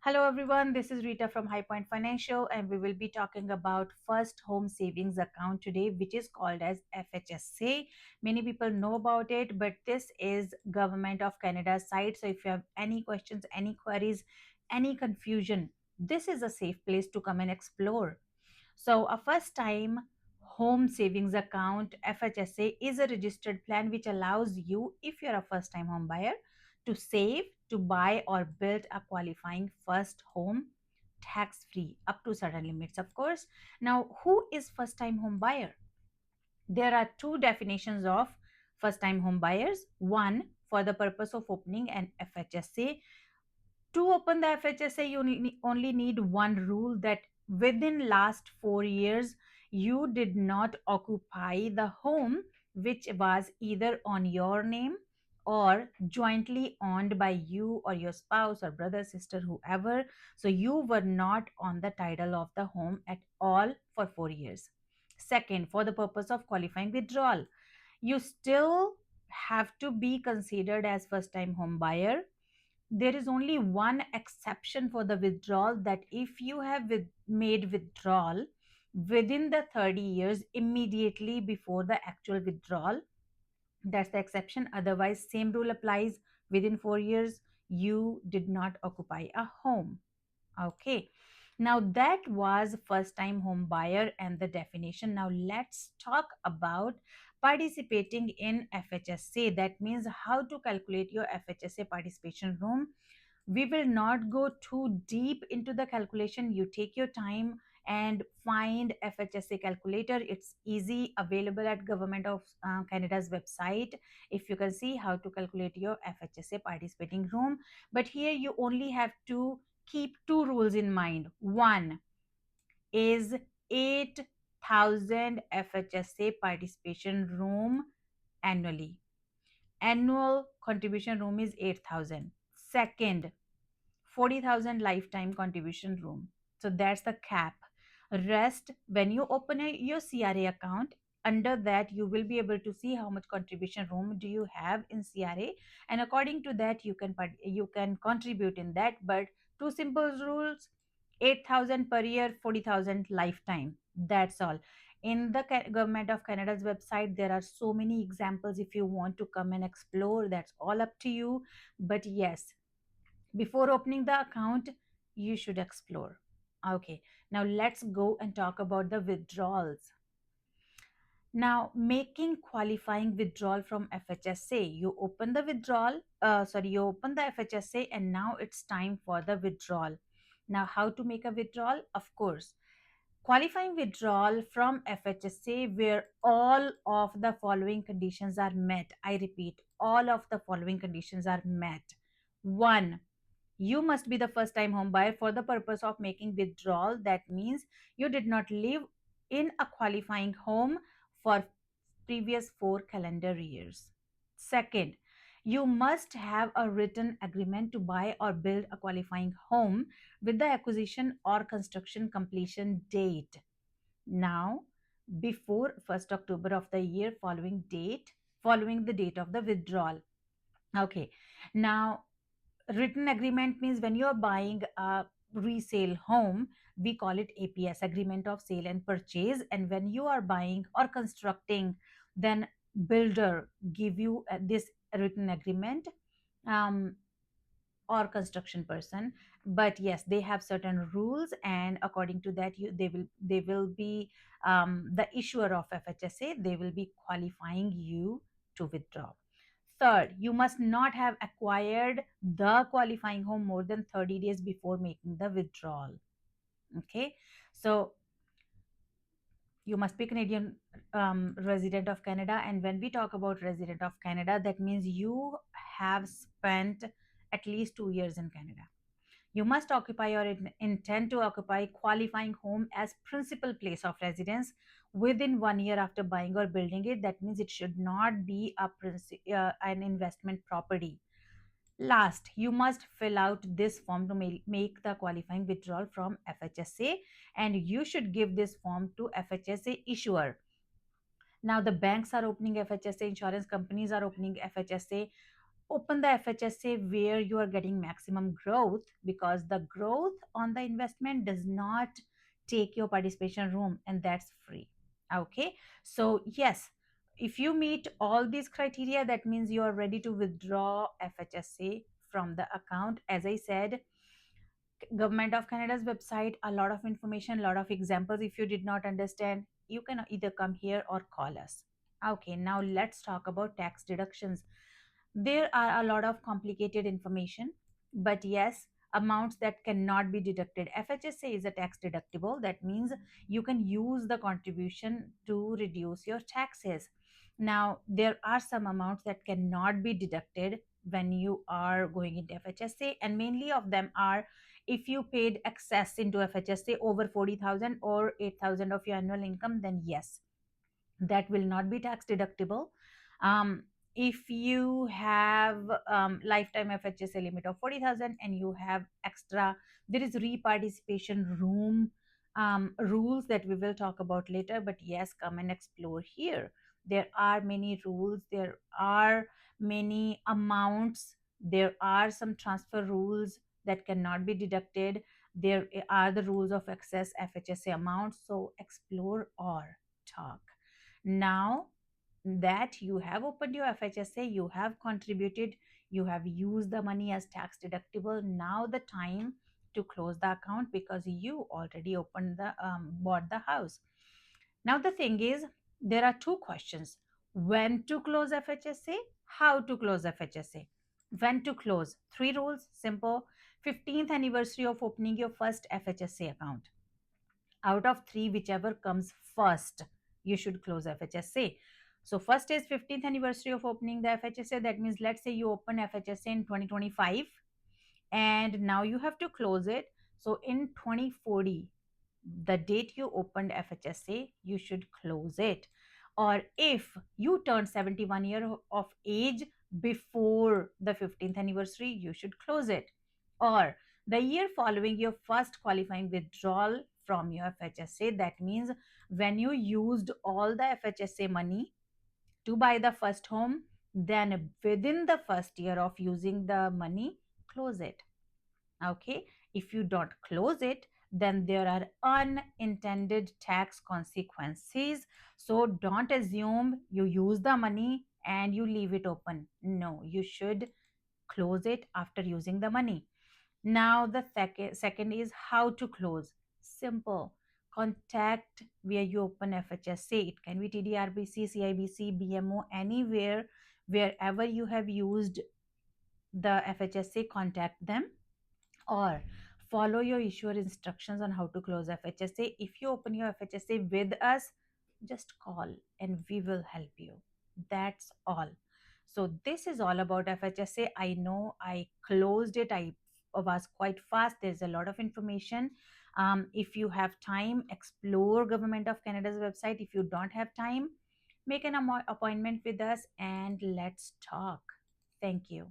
Hello everyone, this is Rita from High Point Financial and we will be talking about first home savings account today, which is called as FHSA. Many people know about it, but this is Government of Canada's site. So if you have any questions, any queries, any confusion, this is a safe place to come and explore. So, a first time home savings account FHSA is a registered plan which allows you, if you're a first time home buyer, to save, to buy, or build a qualifying first home tax free up to certain limits, of course. Now, who is first time home buyer? There are two definitions of first time home buyers. One, for the purpose of opening an FHSA. To open the FHSA, you only need one rule, that within last 4 years, you did not occupy the home which was either on your name or jointly owned by you or your spouse or brother, sister, whoever. So you were not on the title of the home at all for 4 years. Second, for the purpose of qualifying withdrawal, you still have to be considered as first time home buyer. There is only one exception for the withdrawal, that if you have made withdrawal within the 30 years immediately before the actual withdrawal, that's the exception. Otherwise, same rule applies. Within 4 years you did not occupy a home. Okay, now that was first time home buyer and the definition. Now let's talk about participating in FHSA. That means how to calculate your FHSA participation room. We will not go too deep into the calculation. You take your time and find FHSA calculator. It's easy, available at Government of Canada's website. If you can see how to calculate your FHSA participating room, but here you only have to keep two rules in mind. One is 8,000 FHSA participation room annually. Annual contribution room is 8,000. Second, 40,000 lifetime contribution room. So that's the cap. Rest, when you open your CRA account, under that you will be able to see how much contribution room do you have in CRA, and according to that you can contribute in that. But two simple rules: 8,000 per year, 40,000 lifetime. That's all. In the Government of Canada's website, there are so many examples. If you want to come and explore, that's all up to you. But yes, before opening the account, you should explore. Okay, now let's go and talk about the withdrawals. Now, making qualifying withdrawal from FHSA, you open the you open the FHSA, and now it's time for the withdrawal. Now, how to make a withdrawal? Of course, qualifying withdrawal from FHSA where all of the following conditions are met. I repeat, all of the following conditions are met. One, you must be the first time home buyer for the purpose of making withdrawal. That means you did not live in a qualifying home for previous 4 calendar years. Second, you must have a written agreement to buy or build a qualifying home with the acquisition or construction completion date. Now, before 1st October of the year following the date of the withdrawal. Okay. Now, written agreement means when you are buying a resale home, we call it APS, agreement of sale and purchase. And when you are buying or constructing, then builder give you this written agreement, um, or construction person. But yes, they have certain rules, and according to that, they will be, the issuer of FHSA, they will be qualifying you to withdraw. Third, you must not have acquired the qualifying home more than 30 days before making the withdrawal. Okay, so you must be Canadian, resident of Canada. And when we talk about resident of Canada, that means you have spent at least 2 years in Canada. You must occupy or intend to occupy qualifying home as principal place of residence within 1 year after buying or building it. That means it should not be an investment property. Last, you must fill out this form to make the qualifying withdrawal from FHSA, and you should give this form to FHSA issuer. Now, the banks are opening FHSA, insurance companies are opening FHSA. open the FHSA where you are getting maximum growth, because the growth on the investment does not take your participation room, and that's free. Okay, so yes, if you meet all these criteria, that means you are ready to withdraw FHSA from the account. As I said, Government of Canada's website, a lot of information, a lot of examples. If you did not understand, you can either come here or call us. Okay, now let's talk about tax deductions. There are a lot of complicated information, but yes, amounts that cannot be deducted. FHSA is a tax deductible. That means you can use the contribution to reduce your taxes. Now, there are some amounts that cannot be deducted when you are going into FHSA, and mainly of them are, if you paid excess into FHSA over 40,000 or 8,000 of your annual income, then yes, that will not be tax deductible. Um, if you have lifetime FHSA limit of 40,000 and you have extra, there is reparticipation room rules that we will talk about later. But yes, come and explore here. There are many rules, there are many amounts, there are some transfer rules that cannot be deducted. There are the rules of excess FHSA amounts. So explore or talk. Now that you have opened your FHSA, you have contributed, you have used the money as tax deductible. Now the time to close the account, because you already opened the bought the house. Now the thing is, there are two questions: when to close FHSA, how to close FHSA. When to close? Three rules, simple. 15th anniversary of opening your first FHSA account. Out of three, whichever comes first, you should close FHSA. So first is 15th anniversary of opening the FHSA. That means, let's say you open FHSA in 2025 and now you have to close it. So in 2040, the date you opened FHSA, you should close it. Or if you turned 71 year of age before the 15th anniversary, you should close it. Or the year following your first qualifying withdrawal from your FHSA, that means when you used all the FHSA money to buy the first home, then within the first year of using the money, close it. Okay, if you don't close it, then there are unintended tax consequences. So don't assume you use the money and you leave it open. No, you should close it after using the money. Now the second is how to close. Simple. Contact where you open FHSA. It can be TDRBC, CIBC, BMO, anywhere, wherever you have used the FHSA, contact them, or follow your issuer instructions on how to close FHSA. If you open your FHSA with us, just call and we will help you. That's all. So this is all about FHSA. I know I closed it. I was quite fast. There's a lot of information. If you have time, explore Government of Canada's website. If you don't have time, make an appointment with us and let's talk. Thank you.